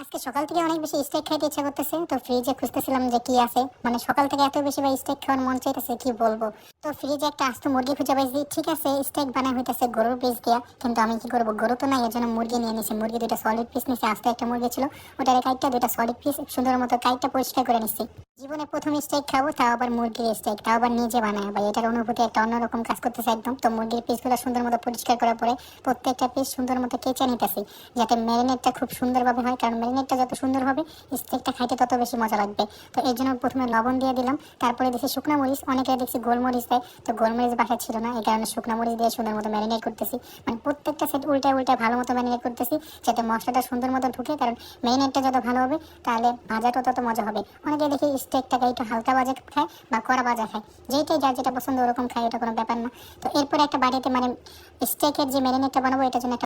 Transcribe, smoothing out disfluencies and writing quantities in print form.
আজকে সকাল থেকে অনেক বেশি স্টেক খাইতে ইচ্ছা করতেছে, তো ফ্রিজে খুঁজতেছিলাম যে কি আছে। মানে সকাল থেকে এত বেশি ভাই স্টেক খাওয়ার মন চাইতেছে, কি বলবো। তো ফ্রিজে একটা আস্ত মুরগি খুঁজে পাইছি। ঠিক আছে, স্টেক বানা হইতেছে গরুর পিস দিয়া, কিন্তু আমি কি করবো, গরু তো নাই, এর জন্য মুরগি নিয়ে নিছি। মুরগি দুইটা সলিড পিস নিছি, আস্ত একটা মুরগি ছিল, ওটারে কাইটটা দুইটা সলিড পিস সুন্দর মতো কাইটটা পরিষ্কার করে নিছি। জীবনে প্রথম স্টেক খাবো, তাও আবার মুরগির স্টেক, তাও আবার নিজে বানায়। ভাই এটার অনুভূতি একটা অন্যরকম কাজ করতেছে একদম। তো মুরগির পিসগুলো সুন্দর মতো পরিষ্কার করার পরে প্রত্যেকটা পিস সুন্দর মতো কেচে নিতেছি, যাতে ম্যারিনেটটা খুব সুন্দরভাবে হয়। কারণ ম্যারিনেটটা যত সুন্দর হবে, স্টেকটা খাইতে তত বেশি মজা লাগবে। তো এর জন্য প্রথমে লবণ দিয়ে দিলাম, তারপরে দিচ্ছি শুকনো মরিচ। অনেকে দেখছি গোলমরিচ দেয়, তো গোলমরিচ বাসায় ছিল না, এই কারণে শুকনো মরিচ দিয়ে সুন্দর মতো ম্যারিনেট করতেছি। মানে প্রত্যেকটা সেট উল্টায় উল্টায় ভালো মতো ম্যারিনেট করতেছি, যাতে মশলাটা সুন্দর মতো ঢুকে। কারণ ম্যারিনেটটা যত ভালো হবে, তাহলে ভাজাটা তত মজা হবে। অনেকে দেখি স্টেকটাকে একটু হালকা ভাজা খায় বা কড়া ভাজা খায়, যেইটাই যার যেটা পছন্দ ওরকম খায়, ওটা কোনো ব্যাপার না। তো এরপরে একটা বাড়িতে মানে স্টেকের যে ম্যারিনেটটা বানাবো, এটার জন্য একটা